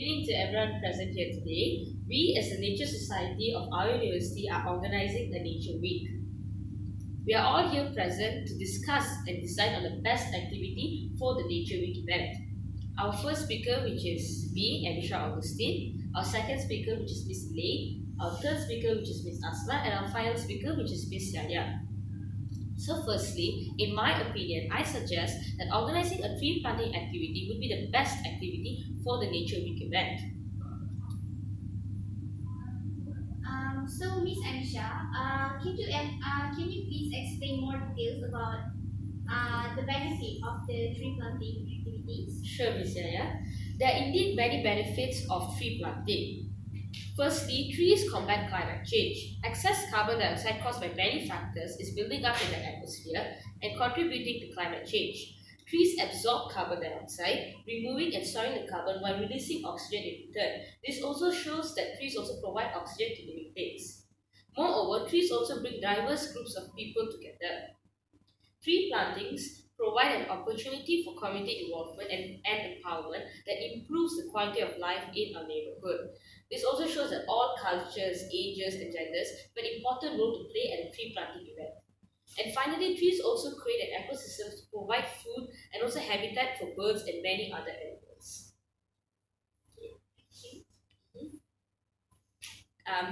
evening to everyone present here today. We, as the Nature Society of our university, are organizing a Nature Week. We are all here present to discuss and decide on the best activity for the Nature Week event. Our first speaker, which is me, Anisha Augustine. Our second speaker, which is Miss Lei. Our third speaker, which is Miss Asma. And our final speaker, which is Miss Yaya. So firstly, in my opinion, I suggest that organizing a tree planting activity would be the best activity for the Nature Week event. So Miss Anisha, can you please explain more details about the benefit of the tree planting activities? Sure, Miss Yaya. There are indeed many benefits of tree planting. Firstly, trees combat climate change. Excess carbon dioxide caused by many factors is building up in the atmosphere and contributing to climate change. Trees absorb carbon dioxide, removing and storing the carbon while releasing oxygen in return. This also shows that trees also provide oxygen to living things. Moreover, trees also bring diverse groups of people together. Tree plantings provide an opportunity for community involvement and empowerment that improves the quality of life in our neighborhood. This also shows that all cultures, ages, and genders have an important role to play at a tree planting event. And finally, trees also create an ecosystem to provide food and also habitat for birds and many other animals.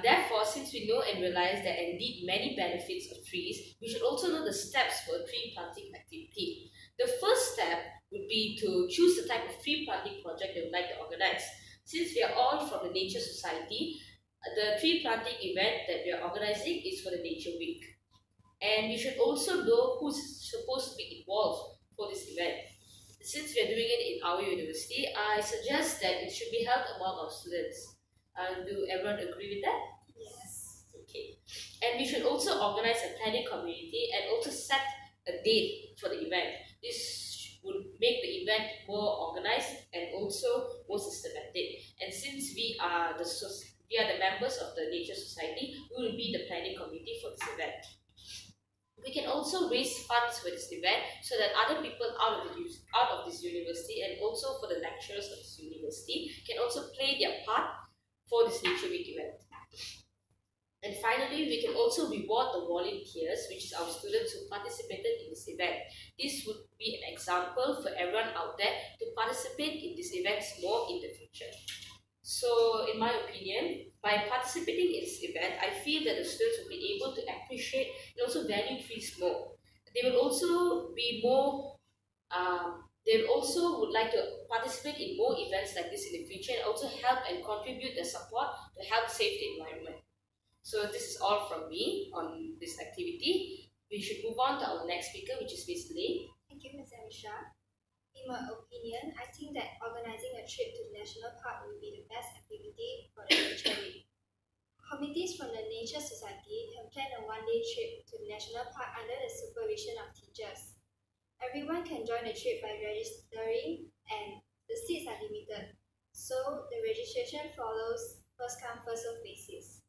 Therefore, since we know and realize there are indeed many benefits of trees, we should also know the steps for a tree planting activity. The first step would be to choose the type of tree planting project they would like to organize. Since we are all from the Nature Society, the tree planting event that we are organizing is for the Nature Week. And we should also know who's supposed to be involved for this event. Since we are doing it in our university, I suggest that it should be held among our students. Do everyone agree with that? Yes. Okay. And we should also organize a planning community and also set a date for the event. This would make the event more organized and also more systematic. And since we are the members of the Nature Society, we will be the planning committee for this event. We can also raise funds for this event so that other people out of this university and also for the lecturers of this university can also play their part for this Nature Week event. And finally, we can also reward the volunteers, which is our students who participated in this event. This would be an example for everyone out there to participate in these events more in the future. So, in my opinion, by participating in this event, I feel that the students will be able to appreciate and also value trees more. They will also be more they also would like to participate in more events like this in the future and also help and contribute their support to help save the environment. So this is all from me on this activity. We should move on to our next speaker, which is Miss Lee. Thank you, Ms. Anisha. In my opinion, I think that organizing a trip to the national park will be the best activity for the Nature Week. Committees from the Nature Society can plan a one-day trip to the national park under the supervision of teachers. Everyone can join the trip by registering and the seats are limited, so the registration follows first come first served basis.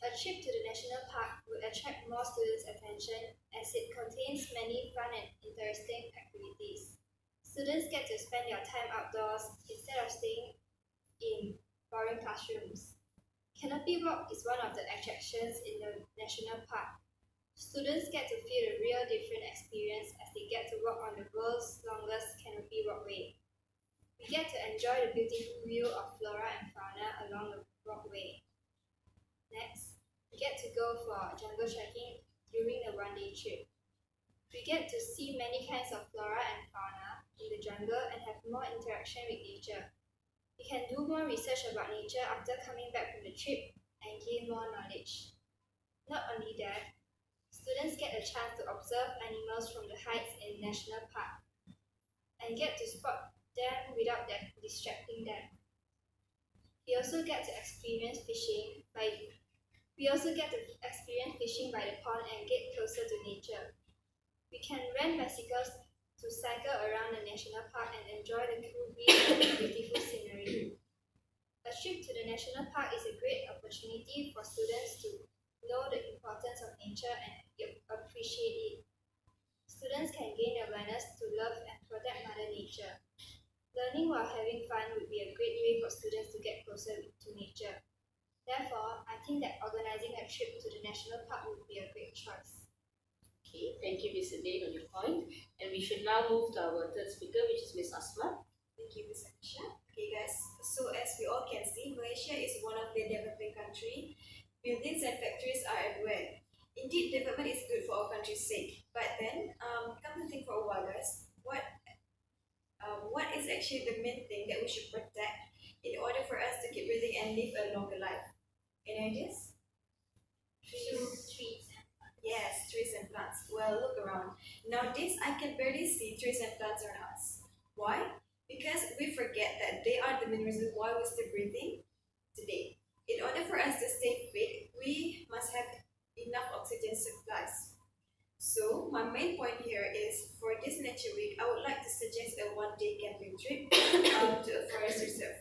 A trip to the national park will attract more students' attention as it contains many fun and interesting activities. Students get to spend their time outdoors instead of staying in boring classrooms. Canopy Walk is one of the attractions in the national park. Students get to feel a real different experience as they get to walk on the world's longest canopy walkway. We get to enjoy the beautiful view of flora and fauna along the walkway. Next, we get to go for jungle trekking during the one-day trip. We get to see many kinds of flora and fauna in the jungle and have more interaction with nature. We can do more research about nature after coming back from the trip and gain more knowledge. Not only that, students get a chance to observe animals from the heights in national park and get to spot them without distracting them. We also get to experience fishing by the pond and get closer to nature. We can rent bicycles to cycle around the national park and enjoy the cool breeze and the beautiful scenery. A trip to the national park is a great opportunity for students to know the importance of nature and appreciate it. Students can gain awareness to love and protect Mother Nature. Learning while having fun would be a great way for students closer to nature. Therefore, I think that organizing a trip to the national park would be a great choice. Okay, thank you, Ms. Elaine, on your point. And we should now move to our third speaker, which is Ms. Asma. Thank you, Ms. Anisha. Okay, guys. So as we all can see, Malaysia is one of the developing country. Buildings and factories are everywhere. Indeed, development is good for our country's sake. But then, come to think for a while, guys. What is actually the main thing that we should protect in order for us to keep breathing and live a longer life? Any ideas? Trees. Yes, trees and plants. Well, look around. Nowadays, I can barely see trees and plants around us. Why? Because we forget that they are the main reason why we're still breathing today. In order for us to stay fit, we must have enough oxygen supplies. So, my main point here is for this Nature Week, I would like to suggest a one-day camping trip to a forest reserve.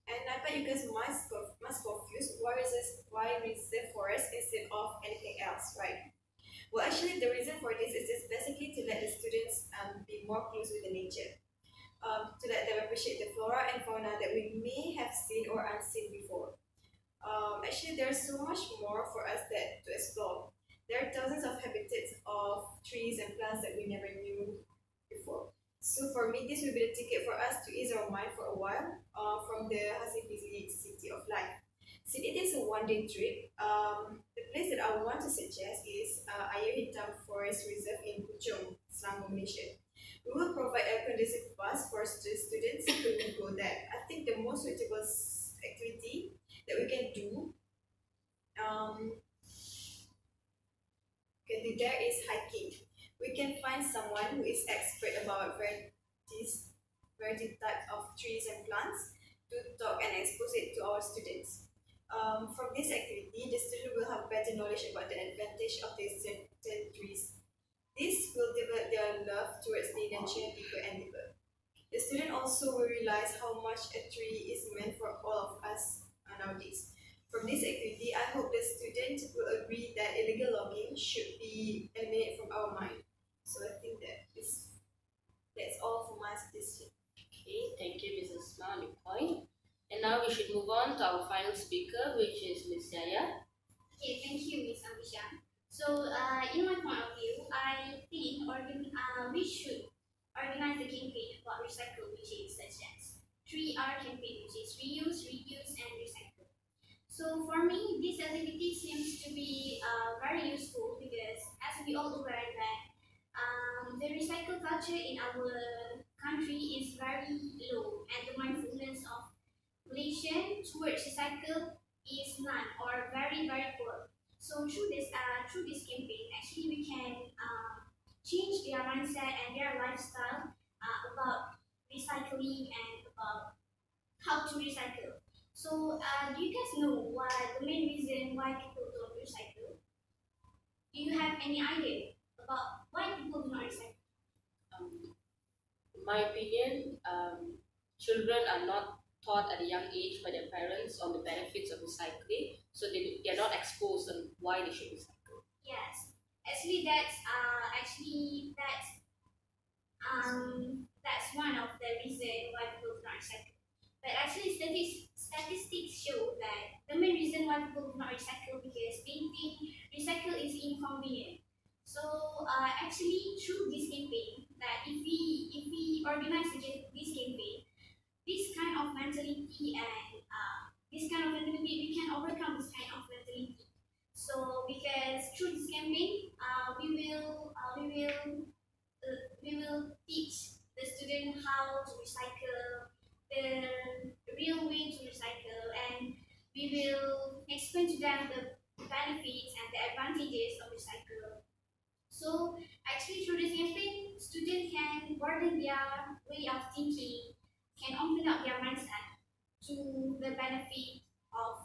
And I bet you guys must confuse why reserve forest instead of anything else, right? Well, actually, the reason for this is just basically to let the students be more close with the nature, to let them appreciate the flora and fauna that we may have seen or unseen before. Actually, there's so much more for us to explore. There are thousands of habitats of trees and plants that we never knew before. So for me, this will be the ticket for us to ease our mind for a while from the busy city of life. Since it is a one-day trip, the place that I want to suggest is Ayer Hitam Forest Reserve in Puchong, Selangor, Malaysia. We will provide a conducive bus for students who will go there. I think the most suitable activity that we can do there is hiking. We can find someone who is expert about variety types of trees and plants to talk and expose it to our students. From this activity, the student will have better knowledge about the advantage of these certain trees. This will develop their love towards the nature deeper and deeper. The student also will realize how much a tree is meant for all of us nowadays. From this activity, I hope the student will agree that illegal logging should be eliminated from our mind. So I think that's all for my suggestion. Okay, thank you, Mrs. Ma, on your point. And now we should move on to our final speaker, which is Ms. Yaya. Okay, thank you, Ms. Amisha. So, in my point of view, I think we should organize a campaign about recycle, which is such as 3R campaign, which is reuse, reduce, and recycle. So for me, this activity seems to be very useful because, as we all aware that the recycle culture in our country is very low, and the mindfulness of Malaysian towards recycle is none or very poor. So through this campaign, actually we can change their mindset and their lifestyle about recycling and about how to recycle. So do you guys know the main reason why people don't recycle? Do you have any idea about why people do not recycle? In my opinion, children are not taught at a young age by their parents on the benefits of recycling, so they are not exposed on why they should recycle. Yes, actually that's one of the reason why people do not recycle. But actually, statistics show that the main reason why people do not recycle because they think recycle is inconvenient. So actually, through this campaign, that if we organize this campaign, this kind of mentality and we can overcome this kind of mentality. So because through this campaign, we will teach the student how to recycle, the real way to recycle, and we will explain to them the benefits and the advantages of recycle. So actually through this campaign, students can broaden their way of thinking, can open up their mindset to the benefit of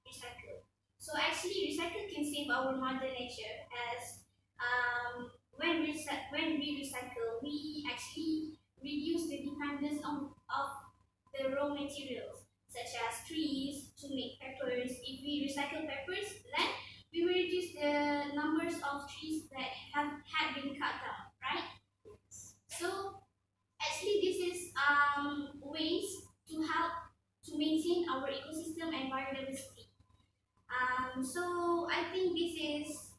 recycle. So actually recycle can save our mother nature as when we recycle, we actually reduce the dependence of the raw materials such as trees to make papers. If we recycle papers, then we will reduce the numbers of trees that had been cut down, right? So actually this is ways to help to maintain So I think this is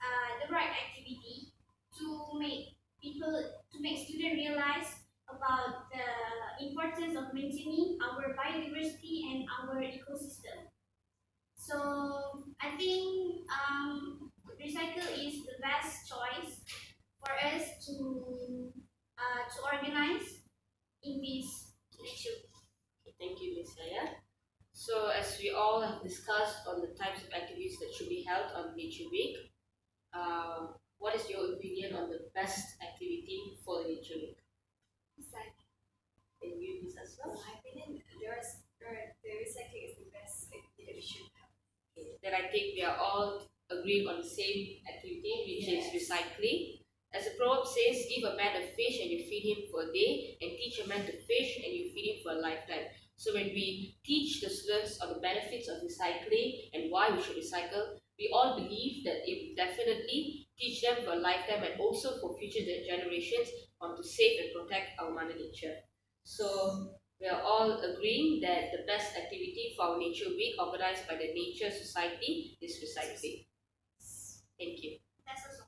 the right activity to make students realize about the importance of maintaining our biodiversity and our ecosystem. So I think recycle is the best choice for us to organize in this lecture. Thank you, Ms. Yaya. So, as we all have discussed on the types of activities that should be held on Nature Week, what is your opinion on the best activity for the Nature Week? And you, Ms. In Asma? my opinion, the recycling is the best activity that we should have. Okay. Then I think we are all agreeing on the same activity, which is recycling. As the proverb says, give a man a fish and you feed him for a day, and teach a man to fish and you feed him for a lifetime. So when we teach the students on the benefits of recycling and why we should recycle, we all believe that it will definitely teach them for a lifetime and also for future generations on to save and protect our mother nature. So we are all agreeing that the best activity for our Nature Week organized by the Nature Society is recycling. Thank you. That's also